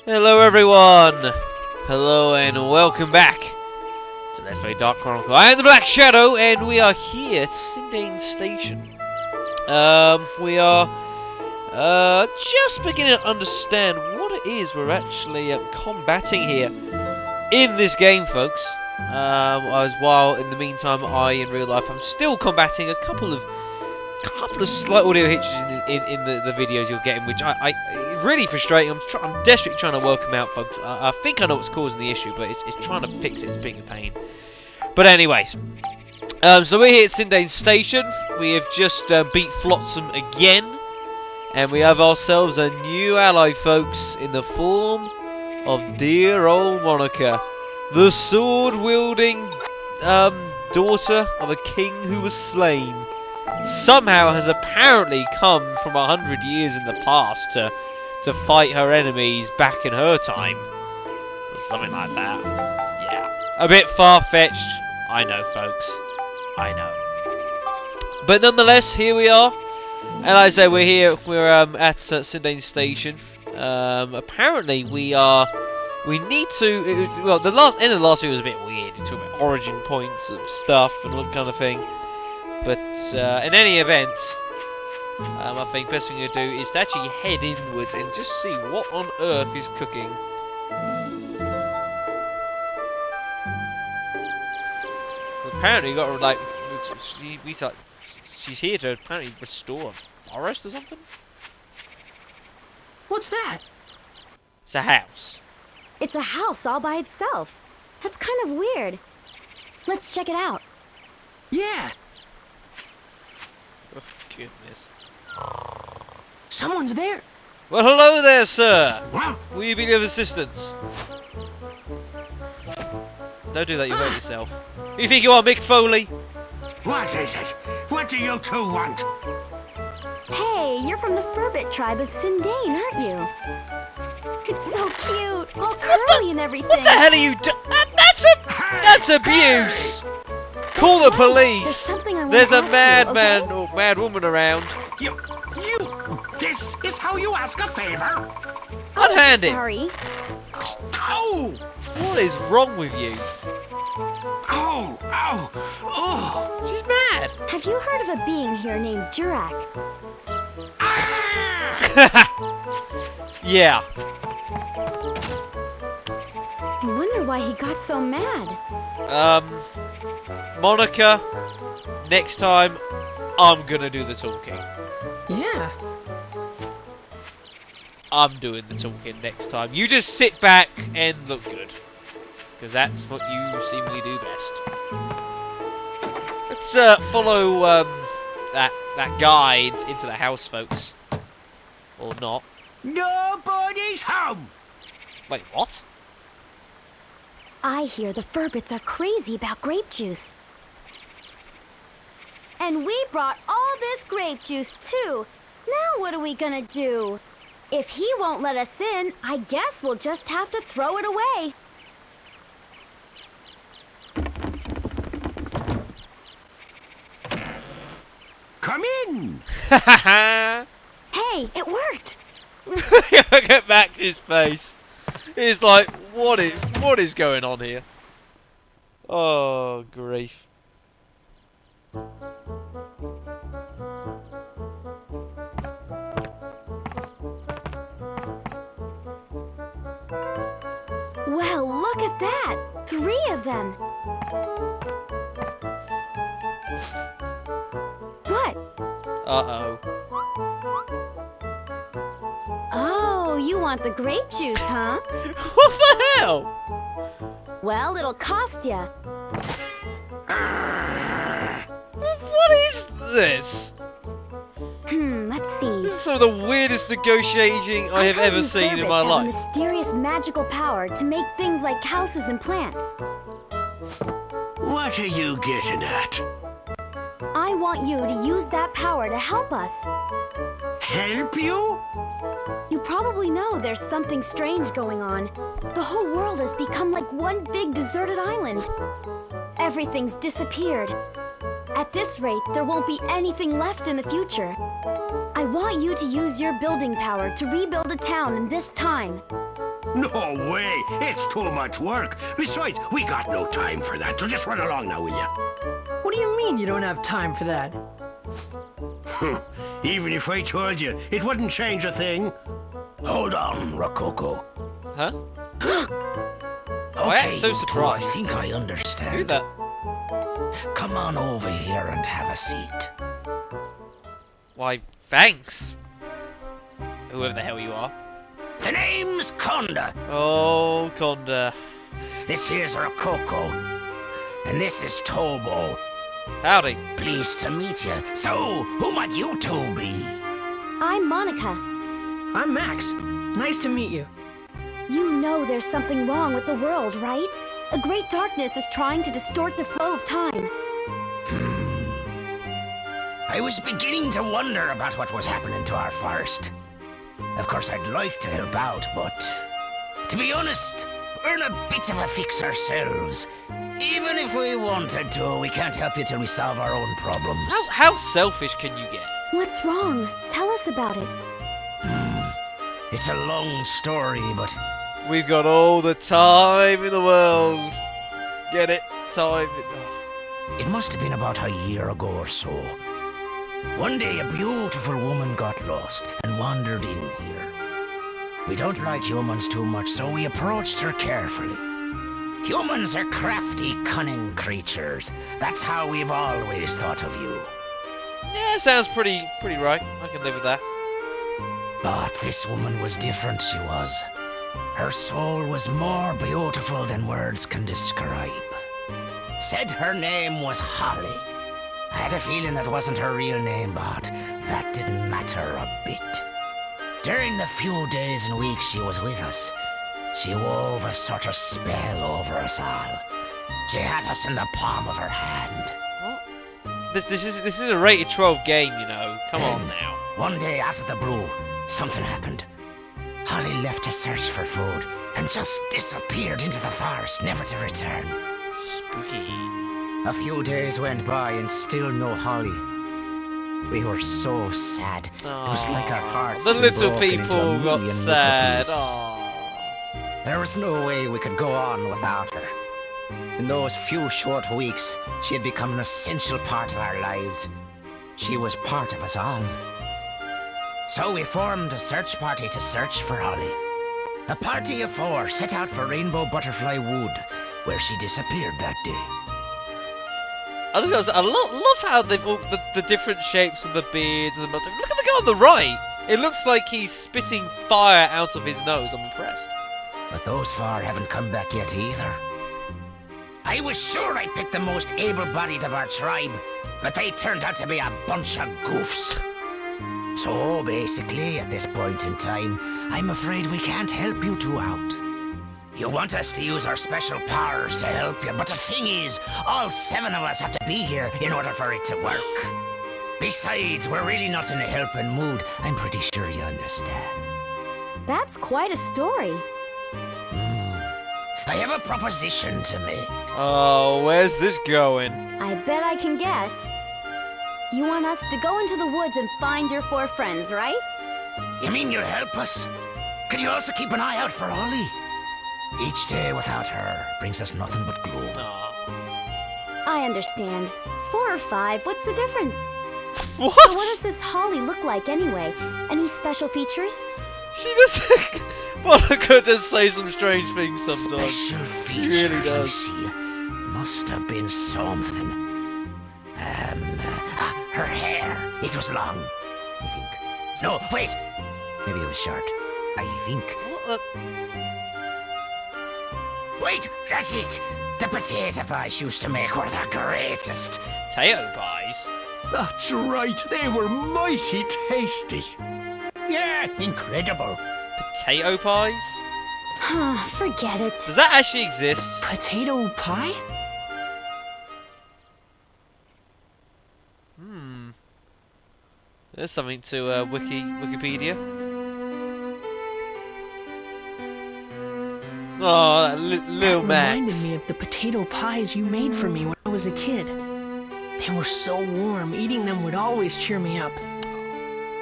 Hello everyone! Hello and welcome back to Let's Play Dark Chronicle. I am the Black Shadow and we are here at Sindane Station. We are just beginning to understand what it is we're actually combating here in this game, folks. While in the meantime in real life I'm still combating a couple of slight audio hitches in the videos you're getting, which I really frustrating. I'm desperately trying to work them out, folks. I think I know what's causing the issue, but it's trying to fix it. It's being a pain. But anyways, so we're here at Sindane Station. We have just beat Flotsam again, and we have ourselves a new ally, folks, in the form of dear old Monica, the sword-wielding daughter of a king who was slain. Somehow has apparently come from 100 years in the past to fight her enemies back in her time. Or something like that. Yeah. A bit far-fetched. I know, folks. I know. But nonetheless, here we are. And like I say, we're at Sindane Station. Apparently we need to... well, the end of the last video was a bit weird. It talked about origin points of stuff and all that kind of thing. But in any event, I think the best thing to do is to actually head inwards and just see what on earth is cooking. Apparently, got to, like, she's here to apparently restore a forest or something. What's that? It's a house. It's a house all by itself. That's kind of weird. Let's check it out. Yeah. Oh, goodness. Someone's there. Well, hello there, sir. Wow. Will you be of assistance? Don't do that, you hurt yourself. Who you think you are, Mick Foley? What is it? What do you two want? Hey, you're from the Furbit tribe of Sindane, aren't you? It's so cute, all curly and everything. What the hell are you doing? That's abuse. Call the police. There's a madman or mad woman around. You, this is how you ask a favor? Unhand it. Sorry. Oh! What is wrong with you? Oh! She's mad. Have you heard of a being here named Cedric? Yeah. I wonder why he got so mad. Monica, next time, I'm gonna do the talking. Yeah. I'm doing the talking next time. You just sit back and look good. Because that's what you seemingly do best. Let's follow that guide into the house, folks. Or not. Nobody's home! Wait, what? I hear the Furbits are crazy about grape juice. And we brought all this grape juice, too. Now what are we gonna do? If he won't let us in, I guess we'll just have to throw it away. Come in! Hey, it worked! Get back to his face. It's like, what is going on here? Oh, grief. Well, look at that! 3 of them! What? Uh-oh. Oh, you want the grape juice, huh? What the hell? Well, it'll cost ya. What is this? Let's see. This is some of the weirdest negotiating I have ever seen in my have a life. mysterious magical power to make things like houses and plants. What are you getting at? I want you to use that power to help us. Help you? You probably know there's something strange going on. The whole world has become like one big deserted island. Everything's disappeared. At this rate, there won't be anything left in the future. I want you to use your building power to rebuild a town in this time. No way! It's too much work. Besides, we got no time for that, so just run along now, will ya? What do you mean you don't have time for that? Even if I told you, it wouldn't change a thing. Hold on, Rococo. Huh? Okay, I'm so you two, surprised. I think I Do understand. that. Come on over here and have a seat. Why, thanks. Whoever the hell you are. The name's Conda. Oh, Conda. This here's Rococo. And this is Tobo. Howdy. Pleased to meet you. So, who might you two be? I'm Monica. I'm Max. Nice to meet you. You know there's something wrong with the world, right? A great darkness is trying to distort the flow of time. I was beginning to wonder about what was happening to our forest. Of course, I'd like to help out, but to be honest, we're in a bit of a fix ourselves. Even if we wanted to, we can't help you till we solve our own problems. How selfish can you get? What's wrong? Tell us about it. It's a long story, but We've got all the time in the world. Get it? Time. it must have been about a year ago or so. One day, a beautiful woman got lost and wandered in here. We don't like humans too much, so we approached her carefully. Humans are crafty, cunning creatures. That's how we've always thought of you. Yeah, sounds pretty right. I can live with that. But this woman was different, she was. Her soul was more beautiful than words can describe. Said her name was Holly. I had a feeling that wasn't her real name, but that didn't matter a bit. During the few days and weeks she was with us, she wove a sort of spell over us all. She had us in the palm of her hand. This is a rated 12 game, you know. Come on Then, now. one day out of the blue, something happened. Holly left to search for food and just disappeared into the forest, never to return. Spooky. A few days went by and still no Holly. We were so sad. It was like our hearts The had been little broken into people a got million sad. little pieces. Aww. There was no way we could go on without her. In those few short weeks, she had become an essential part of our lives. She was part of us all. So we formed a search party to search for Holly. A party of 4 set out for Rainbow Butterfly Wood, where she disappeared that day. I was gonna say, I love how they've all the different shapes of the beards and the mustache. Look at the guy on the right. It looks like he's spitting fire out of his nose. I'm impressed. But those 4 haven't come back yet either. I was sure I picked the most able-bodied of our tribe, but they turned out to be a bunch of goofs. So basically, at this point in time, I'm afraid we can't help you two out. You want us to use our special powers to help you, but the thing is, all 7 of us have to be here in order for it to work. Besides, we're really not in a helping mood. I'm pretty sure you understand. That's quite a story. I have a proposition to make. Oh, where's this going? I bet I can guess. You want us to go into the woods and find your 4 friends, right? You mean you'll help us? Could you also keep an eye out for Holly? Each day without her brings us nothing but gloom. Aw. I understand. 4 or 5, what's the difference? What? So what does this Holly look like anyway? Any special features? She does. Monica does say some strange things sometimes. Special features, She really let me does. see. Must have been something. Her hair. It was long, I think. No, wait. Maybe it was short. I think. What Wait, that's it. The potato pies she used to make were the greatest. potato pies? That's right, they were mighty tasty. Yeah, incredible. Potato pies? Forget it. Does that actually exist? Potato pie? There's something to Wikipedia. Oh, that little That Max. reminded me of the potato pies you made for me when I was a kid. They were so warm, eating them would always cheer me up.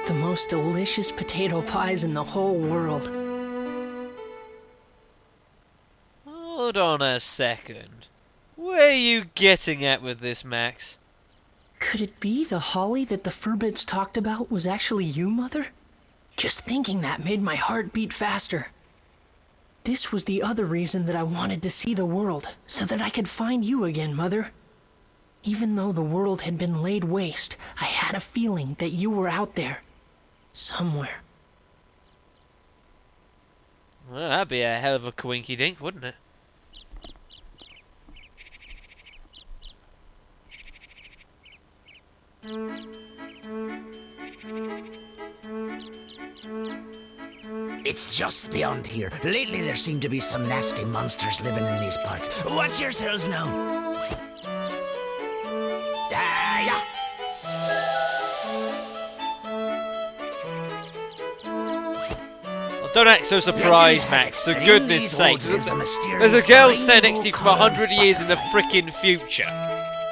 The most delicious potato pies in the whole world. Hold on a second. Where are you getting at with this, Max? Could it be the Holly that the Furbits talked about was actually you, Mother? Just thinking that made my heart beat faster. This was the other reason that I wanted to see the world, so that I could find you again, Mother. Even though the world had been laid waste, I had a feeling that you were out there. Somewhere. Well, that'd be a hell of a coinky-dink, wouldn't it? It's just beyond here. Lately there seem to be some nasty monsters living in these parts. Watch yourselves now. Yeah. Well, don't act so surprised, Max, for goodness sake. There's a girl standing next to you for 100 years in the frickin' future.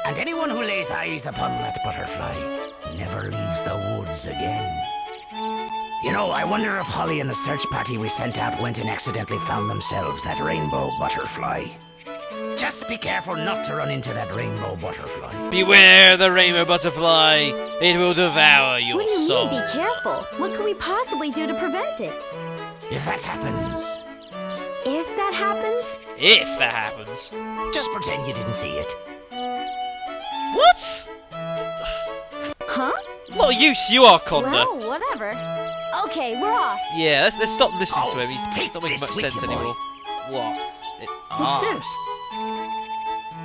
And anyone who lays eyes upon that butterfly never leaves the woods again. You know, I wonder if Holly and the search party we sent out went and accidentally found themselves that rainbow butterfly. Just be careful not to run into that rainbow butterfly. Beware the rainbow butterfly. It will devour your What do you soul. mean, be careful? What could we possibly do to prevent it? If that happens, If that happens? If that happens. just pretend you didn't see it. What? Huh? What use you are, Conda. Well, whatever. Okay, we're off. Yeah, let's stop listening to him. He's take not making this much with sense you, boy. anymore. What? What's this?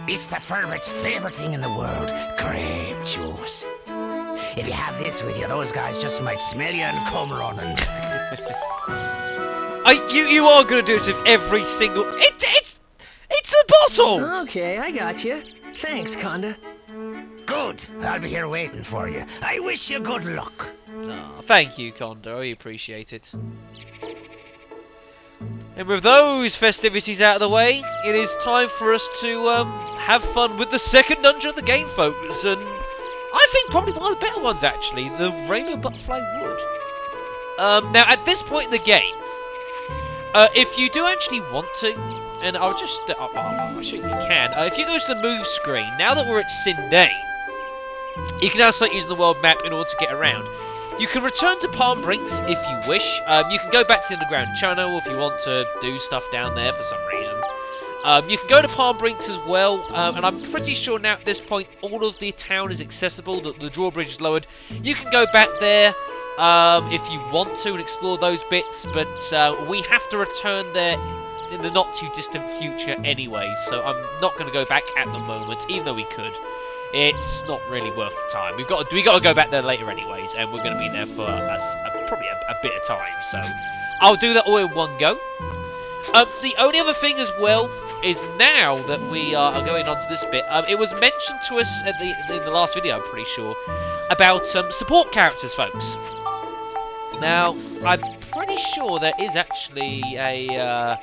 It's the Furbits' favorite thing in the world, grape juice. If you have this with you, those guys just might smell you and come running. You are going to do this with every single... It's a bottle! Okay, I got you. Thanks, Conda. Good. I'll be here waiting for you. I wish you good luck. Oh, thank you, Conda. I appreciate it. And with those festivities out of the way, it is time for us to have fun with the second dungeon of the game, folks. And I think probably one of the better ones, actually, the Rainbow Butterfly Wood. Now, at this point in the game, if you do actually want to, and I'll just... I'll show you can. If you go to the move screen, now that we're at Sindane, you can now start using the world map in order to get around. You can return to Palm Brinks if you wish. You can go back to the underground channel if you want to do stuff down there for some reason. You can go to Palm Brinks as well, and I'm pretty sure now at this point all of the town is accessible, the drawbridge is lowered. You can go back there if you want to and explore those bits, but we have to return there in the not too distant future anyway, so I'm not going to go back at the moment, even though we could. It's not really worth the time. We got to go back there later anyways, and we're going to be there for probably a bit of time. So I'll do that all in one go. The only other thing as well is now that we are going on to this bit, it was mentioned to us in the last video, I'm pretty sure, about support characters, folks. Now I'm pretty sure there is actually a.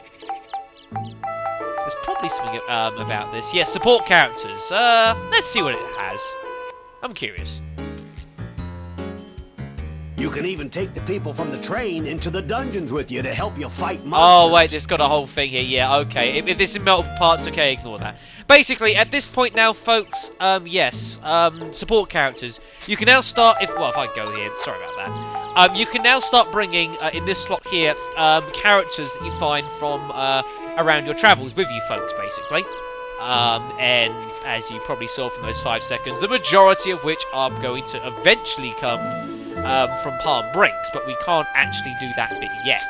There's probably something about this. Yeah, support characters. Let's see what it has. I'm curious. You can even take the people from the train into the dungeons with you to help you fight monsters. Oh, wait, it's got a whole thing here. Yeah, okay. If this is in multiple parts, okay, ignore that. Basically, at this point now, folks, yes, support characters. You can now start, if I go here, sorry about that. You can now start bringing, in this slot here, characters that you find from, around your travels with you folks, basically. And as you probably saw from those 5 seconds, the majority of which are going to eventually come from Palm Brinks, but we can't actually do that bit yet.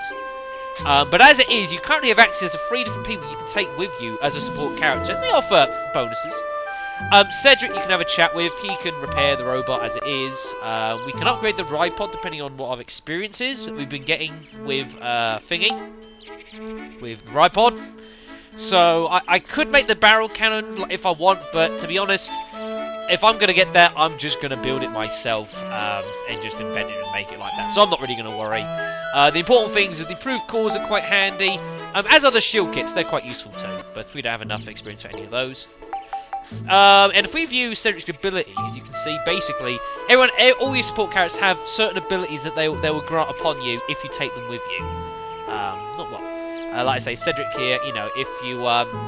But as it is, you currently have access to 3 different people you can take with you as a support character, and they offer bonuses. Cedric you can have a chat with, he can repair the robot as it is. We can upgrade the ride pod depending on what our experience is that we've been getting with with the ride pod. So I could make the barrel cannon if I want, but to be honest, if I'm going to get that, I'm just going to build it myself and just invent it and make it like that. So I'm not really going to worry. The important things is the improved cores are quite handy, as are the shield kits. They're quite useful too, but we don't have enough experience for any of those. And if we view Cedric's abilities, you can see basically all your support characters have certain abilities that they will grant upon you if you take them with you. Like I say, Cedric here, you know, if you,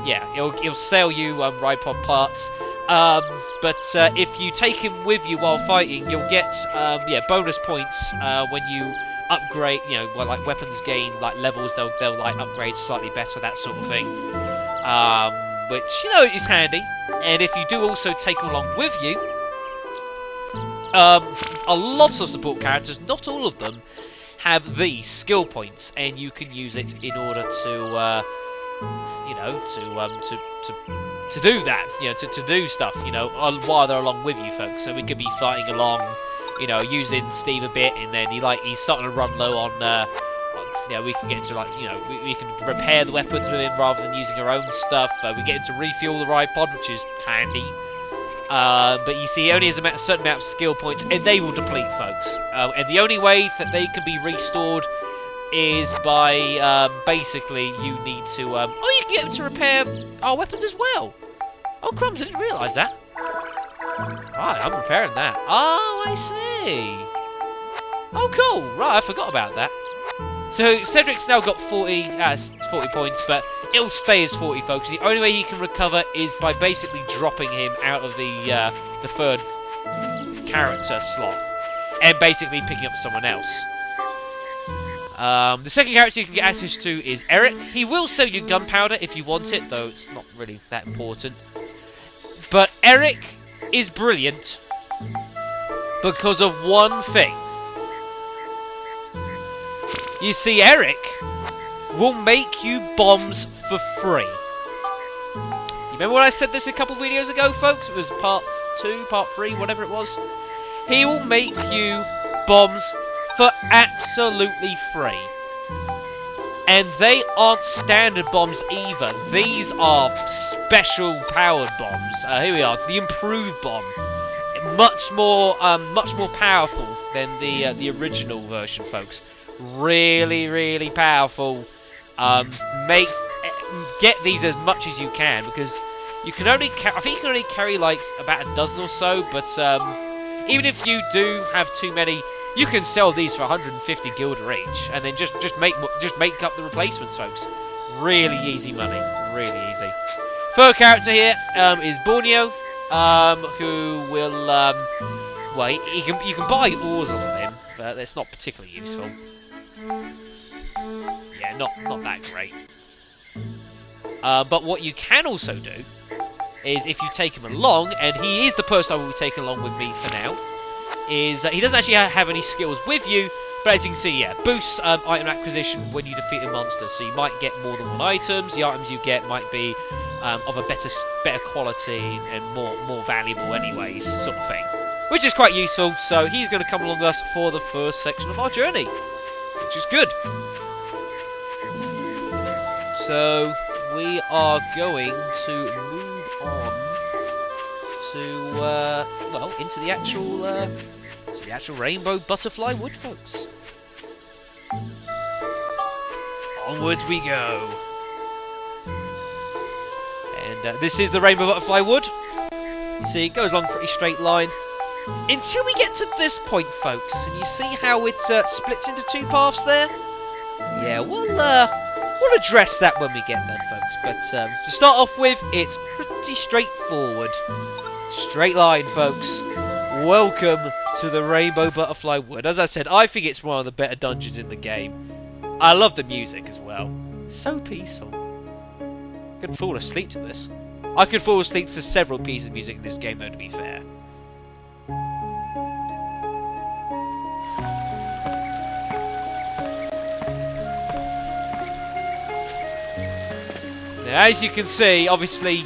yeah, he'll sell you Ripod parts. But if you take him with you while fighting, you'll get, yeah, bonus points when you upgrade, you know, well, like weapons gain, like levels, they'll like upgrade slightly better, that sort of thing. Which, you know, is handy. And if you do also take him along with you, a lot of support characters, not all of them, have these skill points, and you can use it in order to, you know, to do that, you know, to do stuff, you know, while they're along with you folks. So we could be fighting along, you know, using Steve a bit, and then he's starting to run low on, you know, we can get into, like, you know, we can repair the weapons with him rather than using our own stuff. We get into refuel the Ripod, which is handy. But you see, he only has a certain amount of skill points, and they will deplete, folks. And the only way that they can be restored is by, basically, you need to, oh, you can get them to repair our weapons as well. Oh, crumbs, I didn't realise that. Right, I'm repairing that. Oh, I see. Oh, cool. Right, I forgot about that. So, Cedric's now got 40 points, but it'll stay as 40, folks. The only way he can recover is by basically dropping him out of the third character slot and basically picking up someone else. The second character you can get access to is Eric. He will sell you gunpowder if you want it, though it's not really that important. But Eric is brilliant because of one thing. You see, Eric will make you bombs for free. You remember when I said this a couple videos ago, folks? It was part 2, part 3, whatever it was. He will make you bombs for absolutely free. And they aren't standard bombs either. These are special powered bombs. Here we are, the improved bomb. Much more powerful than the original version, folks. Really, really powerful. Get these as much as you can, because you can only I think you can only carry like about a dozen or so. But even if you do have too many, you can sell these for 150 guilder each, and then just make up the replacements, folks. Really easy money, really easy. Third character here is Borneo, who will well, you can buy ores off of him, but that's not particularly useful. Yeah, not that great. But what you can also do is, if you take him along, and he is the person I will be taking along with me for now, is he doesn't actually have any skills with you, but as you can see, yeah, boosts item acquisition when you defeat a monster, so you might get more than one items. The items you get might be of a better quality and more valuable anyways, sort of thing, which is quite useful. So he's going to come along with us for the first section of our journey, which is good. So we are going to move on to well, into the actual Rainbow Butterfly Wood, folks. Onwards we go. And this is the Rainbow Butterfly Wood. You see, it goes along a pretty straight line until we get to this point, folks. And you see how it splits into two paths there? Yeah, we'll address that when we get there, folks. But to start off with, it's pretty straightforward. Straight line, folks. Welcome to the Rainbow Butterfly Wood. As I said, I think it's one of the better dungeons in the game. I love the music as well. It's so peaceful. I could fall asleep to this. I could fall asleep to several pieces of music in this game, though, to be fair. Now, as you can see, obviously,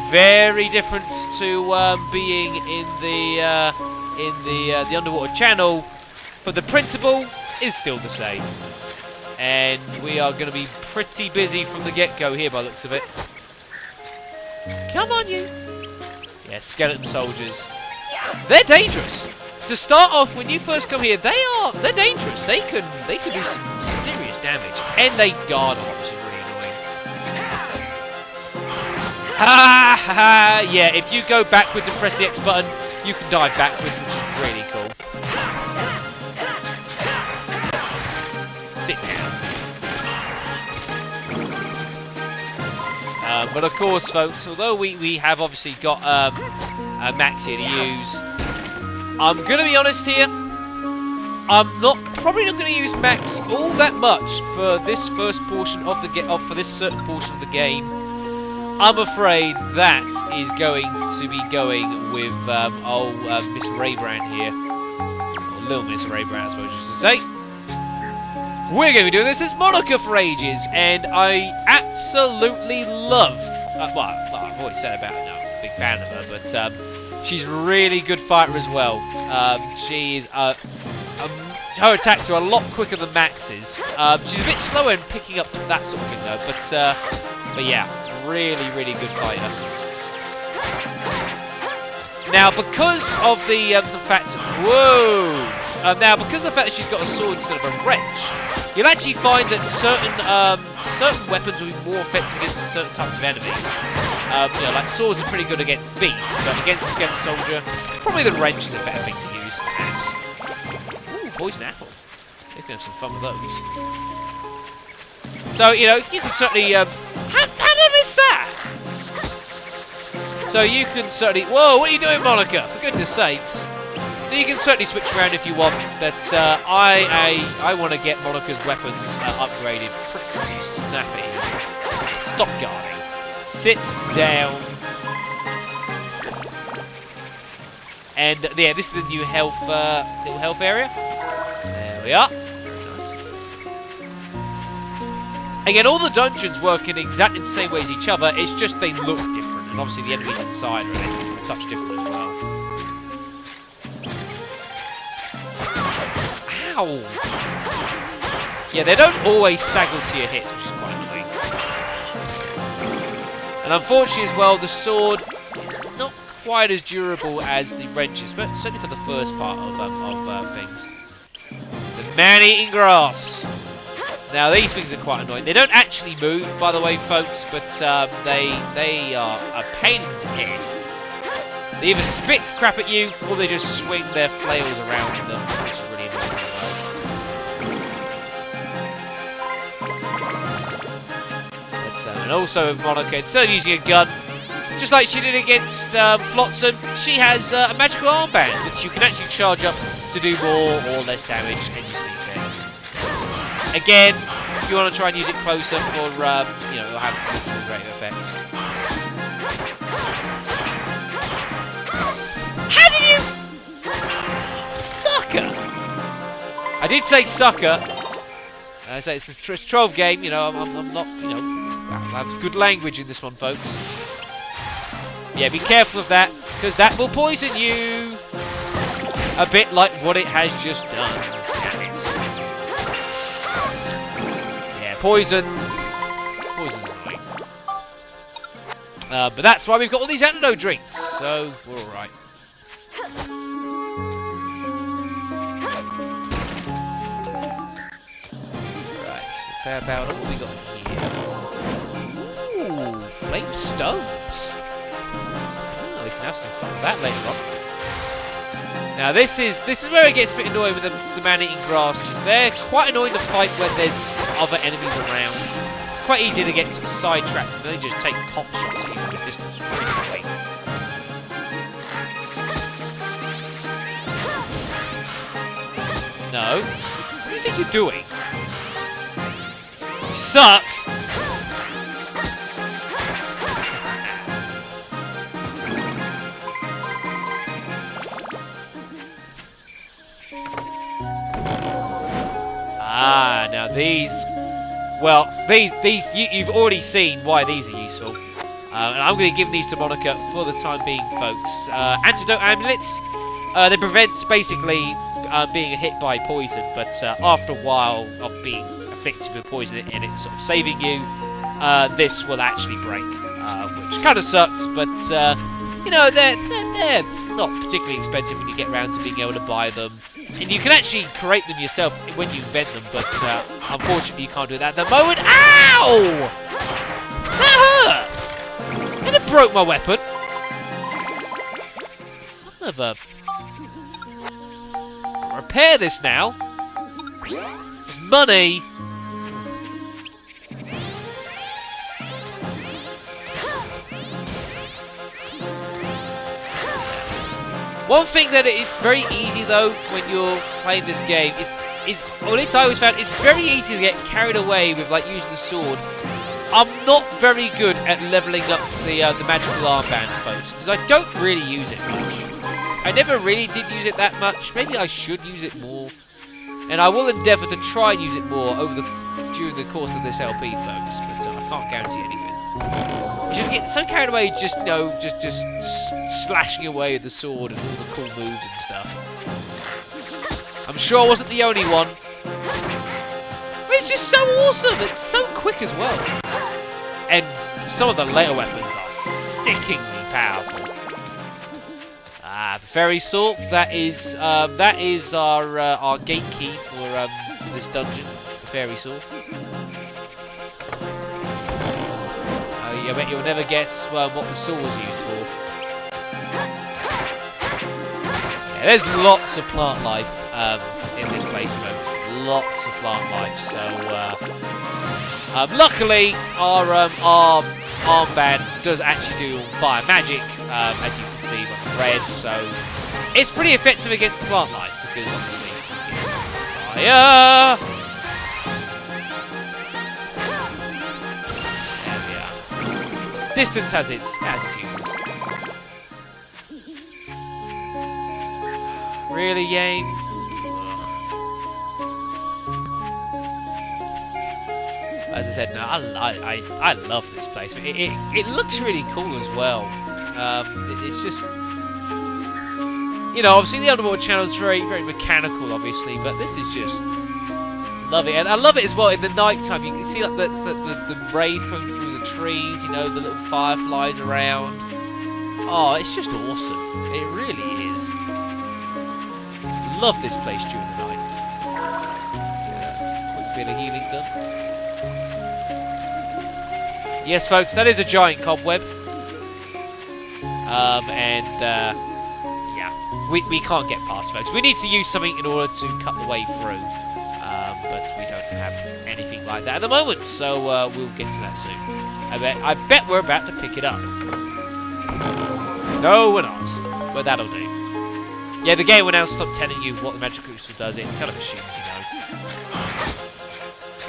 very different to being in the underwater channel, but the principle is still the same. And we are going to be pretty busy from the get-go here, by the looks of it. Come on, you! Yeah, skeleton soldiers. They're dangerous. To start off, when you first come here, they're dangerous. They can do some serious damage, and they guard a lot, which is really annoying. Ha ha ha! Yeah, if you go backwards and press the X button, you can dive backwards, which is really cool. Sit down. But of course, folks, although we have obviously got a max here to use, I'm going to be honest here. I'm probably not going to use max all that much for this first portion of the for this certain portion of the game. I'm afraid that is going to be going with old Miss Raybrand here, or Little Miss Raybrand, I suppose you should say. We're going to be doing this as Monica for ages, and I absolutely love. Well, I've already said about her. No, I'm a big fan of her, but she's a really good fighter as well. She is her attacks are a lot quicker than Max's. She's a bit slower in picking up that sort of thing, though. But yeah, really good fighter. Now, because of the fact, now because of the fact that she's got a sword instead of a wrench, you'll actually find that certain weapons will be more effective against certain types of enemies. You know, like swords are pretty good against beasts, but against a skeleton soldier, probably the wrench is a better thing to use, perhaps. Ooh, poison apple. You can have some fun with those. So, you know, you can certainly... how did I miss that? So you can certainly... Whoa, what are you doing, Monica? For goodness sakes. So you can certainly switch around if you want, but I want to get Monica's weapons upgraded pretty snappy. Stop guarding. Sit down. And yeah, this is the new health little health area. There we are. Again, all the dungeons work in exactly the same way as each other. It's just they look different, and obviously the enemies inside are a touch different as well. Ow! Yeah, they don't always stagger to your hits, which is quite annoying. And unfortunately as well, the sword is not quite as durable as the wrenches, but certainly for the first part of things. The man-eating grass. Now these things are quite annoying. They don't actually move, by the way, folks, but they are a pain in the head. They either spit crap at you, or they just swing their flails around them, which is really annoying as well. And also with Monica, instead of using a gun, just like she did against Flotsam, she has a magical armband, which you can actually charge up to do more or less damage, as you see there. Again, if you want to try and use it closer for, you know, it'll have a great effect. How did you... Sucker! I did say sucker. I say it's a 12 game, you know, I'm not, you know, I have good language in this one, folks. Yeah, be careful of that, because that will poison you. A bit like what it has just done. Poison. Poison's annoying. But that's why we've got all these antidote drinks. So, we're alright. Right. Repair powder. What have we got here? Ooh, flame stones. Oh, we can have some fun with that later on. Now this is where it gets a bit annoying with the man-eating grass. They're quite annoying to fight when there's other enemies around. It's quite easy to get sort of sidetracked and they just take pot shots at you from a distance really quickly. No. What do you think you're doing? You suck! Ah, now these... Well, these you've already seen why these are useful. And I'm going to give these to Monica for the time being, folks. Antidote amulets. They prevent, basically, being hit by poison, but after a while of being afflicted with poison and it's sort of saving you, this will actually break, which kind of sucks, but, you know, they're not particularly expensive when you get around to being able to buy them. And you can actually create them yourself when you invent them, but unfortunately you can't do that at the moment. Ow! That hurt! And it broke my weapon. Son of a... Repair this now. It's money. One thing that is very easy though when you're playing this game is or at least I always found, it's very easy to get carried away with like using the sword. I'm not very good at leveling up the magical armband, folks, because I don't really use it much. I never really did use it that much. Maybe I should use it more, and I will endeavour to try and use it more during the course of this LP, folks. But I can't guarantee anything. You just get so carried away, just just slashing away with the sword and all the cool moves and stuff. I'm sure I wasn't the only one. But it's just so awesome. It's so quick as well. And some of the later weapons are sickeningly powerful. Fairy Sword. That is our gate key for this dungeon. The Fairy Sword. I bet you'll never guess what the sword was used for. Yeah, there's lots of plant life in this place, folks. Lots of plant life. So, luckily, our armband does actually do fire magic, as you can see with the red. So, it's pretty effective against plant life because obviously, fire. There we are. Distance has its uses. Really, game? As I said, no, I love this place. It looks really cool as well. It's just, you know, obviously the Underwater Channel is very mechanical, obviously, but this is just love it, and I love it as well in the night time. You can see like the rays coming through the trees, you know, the little fireflies around. Oh, it's just awesome. It really is. Love this place during the night. Quick bit of healing done. Yes, folks, that is a giant cobweb. Yeah, we can't get past, folks. We need to use something in order to cut the way through. But we don't have anything like that at the moment, so we'll get to that soon. I bet we're about to pick it up. No, we're not, but that'll do. Yeah, the game will now stop telling you what the magic crystal does. It kind of assumes you know.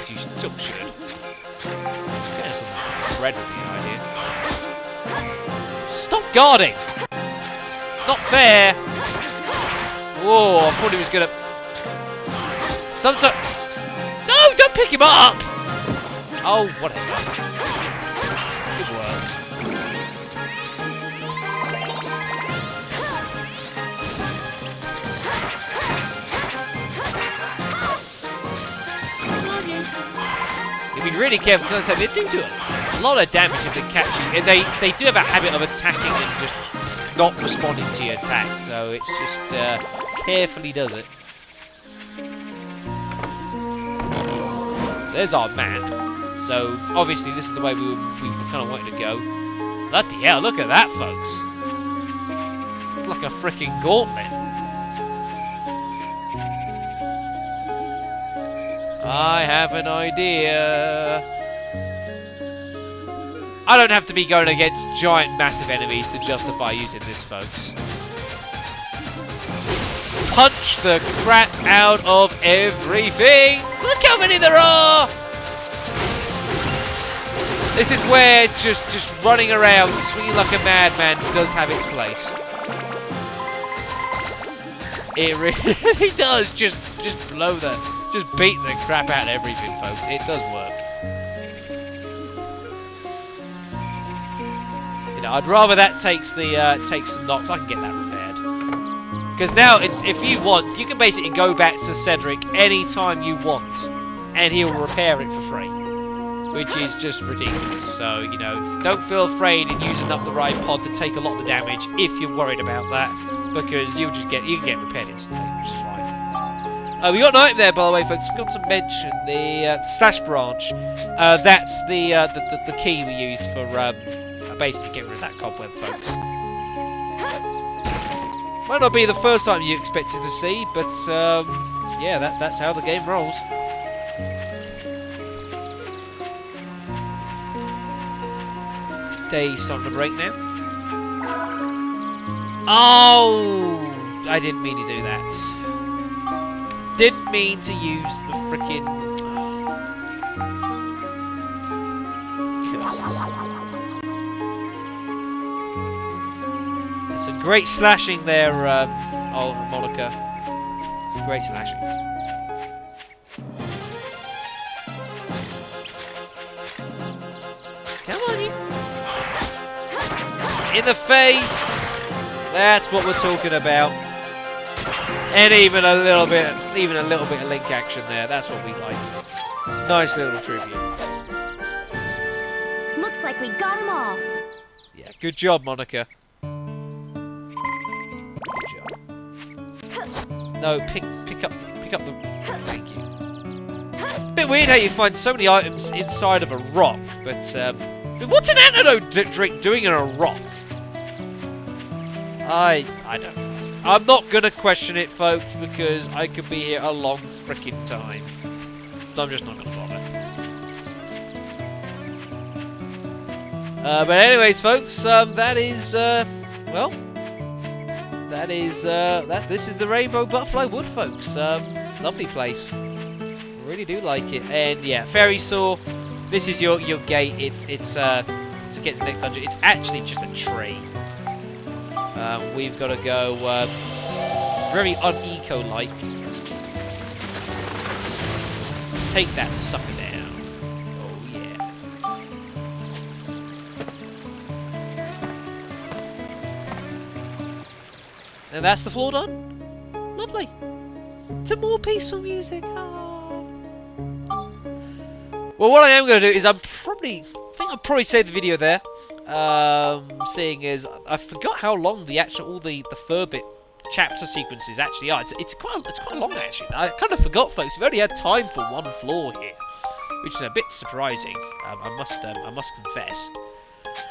You still should. Red would be an idea. Stop guarding! Not fair! Whoa, I thought he was gonna... Sometimes... No, don't pick him up! Oh, whatever. Good work. You've been really careful because they do a lot of damage if they catch you. And they do have a habit of attacking and just not responding to your attack. So it's just carefully does it. There's our map. So obviously this is the way we were kind of wanting to go. Bloody hell, look at that, folks. It's like a freaking gauntlet. I have an idea. I don't have to be going against giant, massive enemies to justify using this, folks. Punch the crap out of everything! Look how many there are! This is where just running around, swinging like a madman does have its place. It really does just blow the... Just beat the crap out of everything, folks. It does work. You know, I'd rather that takes some knocks. I can get that repaired. Because now, if you want, you can basically go back to Cedric anytime you want, and he'll repair it for free, which is just ridiculous. So, you know, don't feel afraid in using up the right pod to take a lot of the damage if you're worried about that, because you can get repaired instantly, which is fine. We got an item there, by the way, folks. Got to mention the slash branch. That's the key we use for basically getting rid of that cobweb, folks. Might not be the first time you expected to see, but yeah, that's how the game rolls. Day's starting to break now. Oh! I didn't mean to do that. Didn't mean to use the frickin' curses. There's some great slashing there, oh, Monica. Great slashing. Come on, you. In the face. That's what we're talking about. And even a little bit of link action there. That's what we like. Nice little tribute. Looks like we got them all. Yeah, good job, Monica. Good job. No, pick up the. Thank you. Bit weird how you find so many items inside of a rock, but what's an antidote drink doing in a rock? I don't know. I'm not gonna question it, folks, because I could be here a long frickin' time. So I'm just not gonna bother. But anyways, folks, that is well, this is the Rainbow Butterfly Wood, folks. Lovely place. Really do like it. And yeah, Fairy Saw. This is your gate. It's to get to the next dungeon. It's actually just a tree. We've got to go very un-eco-like. Take that sucker down. Oh yeah. And that's the floor done. Lovely. To more peaceful music. Oh. Well, what I am going to do is I think I'll probably save the video there. Seeing as I forgot how long the Furbit chapter sequences actually are. It's quite long actually. I kind of forgot, folks. We've only had time for one floor here, which is a bit surprising. I must confess.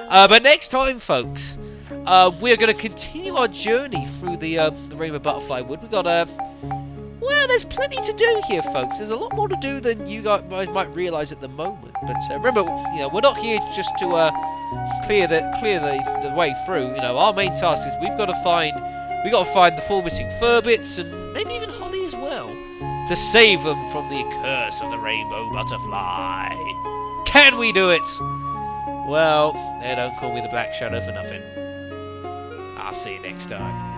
But next time, folks, we are going to continue our journey through the Rainbow Butterfly Wood. We've got well, there's plenty to do here, folks. There's a lot more to do than you guys might realise at the moment. But remember, we're not here just to clear the way through. Our main task is we've got to find the 4 missing Furbits and maybe even Holly as well to save them from the curse of the Rainbow Butterfly. Can we do it? Well, they don't call me the Black Shadow for nothing. I'll see you next time.